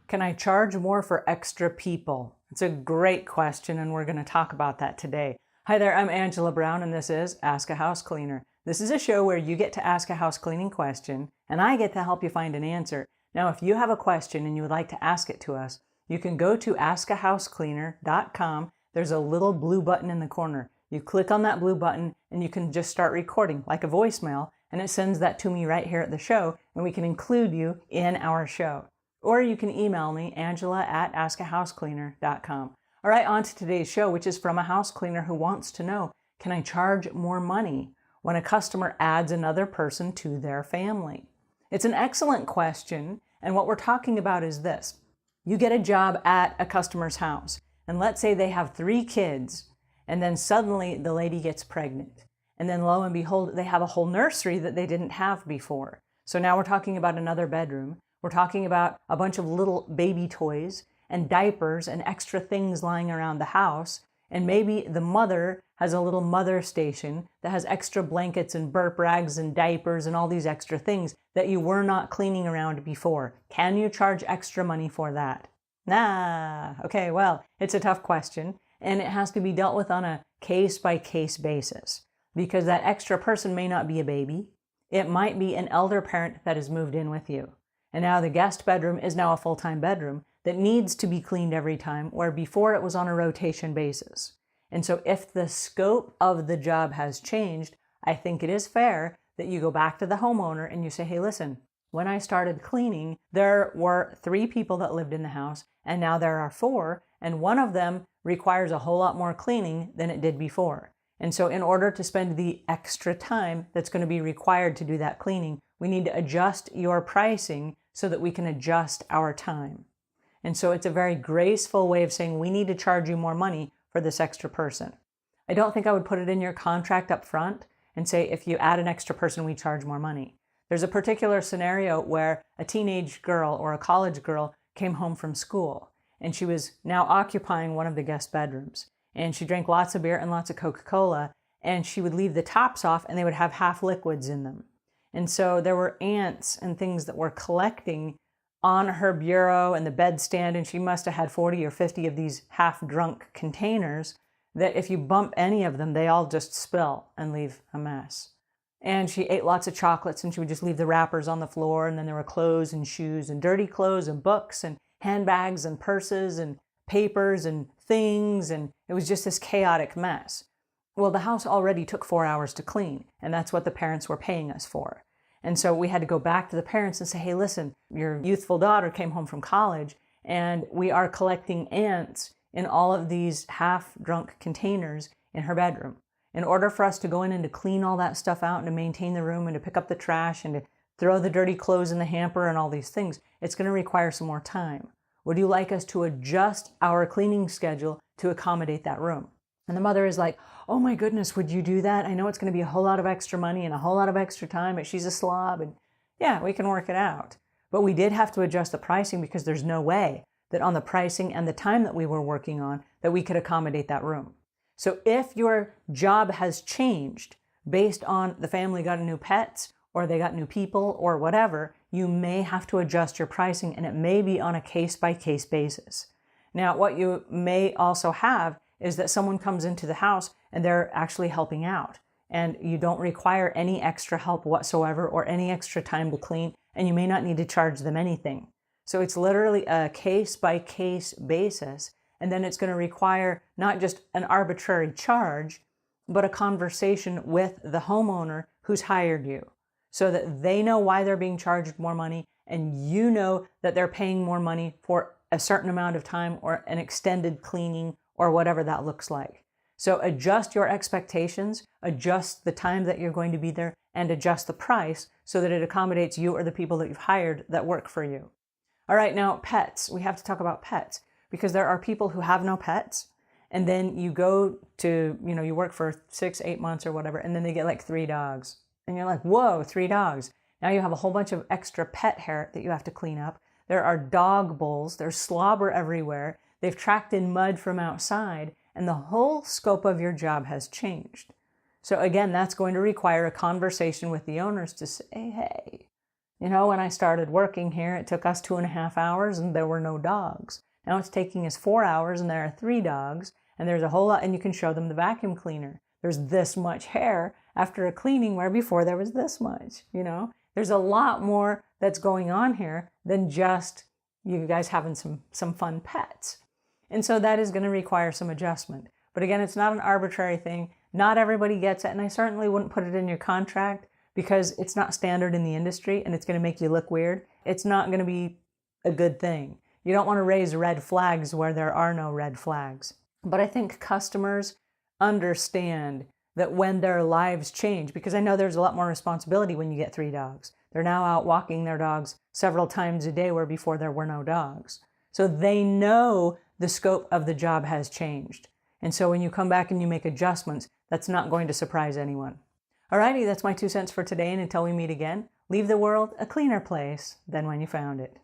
Can I charge more for extra people? It's a great question, and we're going to talk about that today. Hi there, I'm Angela Brown, and this is Ask a House Cleaner. This is a show where you get to ask a house cleaning question, and I get to help you find an answer. Now, if you have a question and you would like to ask it to us, you can go to askahousecleaner.com. There's a little blue button in the corner. You click on that blue button, and you can just start recording, like a voicemail, and it sends that to me right here at the show, and we can include you in our show. Or you can email me, angela@askahousecleaner.com. All right, on to today's show, which is from a house cleaner who wants to know, can I charge more money when a customer adds another person to their family? It's an excellent question, and what we're talking about is this. You get a job at a customer's house, and let's say they have 3 kids, and then suddenly the lady gets pregnant. And then lo and behold, they have a whole nursery that they didn't have before. So now we're talking about another bedroom. We're talking about a bunch of little baby toys and diapers and extra things lying around the house. And maybe the mother has a little mother station that has extra blankets and burp rags and diapers and all these extra things that you were not cleaning around before. Can you charge extra money for that? Nah. Okay, well, it's a tough question, and it has to be dealt with on a case-by-case basis, because that extra person may not be a baby. It might be an elder parent that has moved in with you. And now the guest bedroom is now a full-time bedroom that needs to be cleaned every time, where before it was on a rotation basis. And so if the scope of the job has changed, I think it is fair that you go back to the homeowner and you say, hey, listen, when I started cleaning, there were 3 people that lived in the house, and now there are 4, and one of them requires a whole lot more cleaning than it did before. And so in order to spend the extra time that's going to be required to do that cleaning, we need to adjust your pricing so that we can adjust our time. And so it's a very graceful way of saying we need to charge you more money for this extra person. I don't think I would put it in your contract up front and say, if you add an extra person, we charge more money. There's a particular scenario where a teenage girl or a college girl came home from school, and she was now occupying one of the guest bedrooms. And she drank lots of beer and lots of Coca-Cola, and she would leave the tops off and they would have half liquids in them. And so there were ants and things that were collecting on her bureau and the bedstand, and she must have had 40 or 50 of these half-drunk containers that if you bump any of them, they all just spill and leave a mess. And she ate lots of chocolates, and she would just leave the wrappers on the floor, and then there were clothes and shoes and dirty clothes and books and handbags and purses and papers and things, and it was just this chaotic mess. Well, the house already took 4 hours to clean, and that's what the parents were paying us for. And so we had to go back to the parents and say, hey, listen, your youthful daughter came home from college, and we are collecting ants in all of these half-drunk containers in her bedroom. In order for us to go in and to clean all that stuff out and to maintain the room and to pick up the trash and to throw the dirty clothes in the hamper and all these things, it's going to require some more time. Would you like us to adjust our cleaning schedule to accommodate that room? And the mother is like, oh my goodness, would you do that? I know it's going to be a whole lot of extra money and a whole lot of extra time, but she's a slob. And yeah, we can work it out. But we did have to adjust the pricing because there's no way that on the pricing and the time that we were working on that we could accommodate that room. So if your job has changed based on the family got new pets or they got new people or whatever, you may have to adjust your pricing, and it may be on a case-by-case basis. Now, what you may also have is that someone comes into the house and they're actually helping out, and you don't require any extra help whatsoever or any extra time to clean, and you may not need to charge them anything. So it's literally a case-by-case basis, and then it's going to require not just an arbitrary charge, but a conversation with the homeowner who's hired you, so that they know why they're being charged more money, and you know that they're paying more money for a certain amount of time or an extended cleaning or whatever that looks like. So adjust your expectations, adjust the time that you're going to be there, and adjust the price so that it accommodates you or the people that you've hired that work for you. All right, now pets. We have to talk about pets because there are people who have no pets, and then you go to, you work for 6, 8 months or whatever, and then they get like 3 dogs. And you're like, whoa, 3 dogs. Now you have a whole bunch of extra pet hair that you have to clean up. There are dog bowls, there's slobber everywhere. They've tracked in mud from outside, and the whole scope of your job has changed. So again, that's going to require a conversation with the owners to say, hey, You know, when I started working here, it took us 2.5 hours and there were no dogs. Now it's taking us 4 hours and there are 3 dogs, and there's a whole lot, and you can show them the vacuum cleaner. There's this much hair after a cleaning where before there was this much, you know? There's a lot more that's going on here than just you guys having some fun pets. And so that is going to require some adjustment. But again, it's not an arbitrary thing. Not everybody gets it, and I certainly wouldn't put it in your contract because it's not standard in the industry and it's going to make you look weird. It's not going to be a good thing. You don't want to raise red flags where there are no red flags. But I think customers understand that when their lives change, because I know there's a lot more responsibility when you get 3 dogs. They're now out walking their dogs several times a day where before there were no dogs. So they know the scope of the job has changed. And so when you come back and you make adjustments, that's not going to surprise anyone. Alrighty, that's my 2 cents for today, and until we meet again, leave the world a cleaner place than when you found it.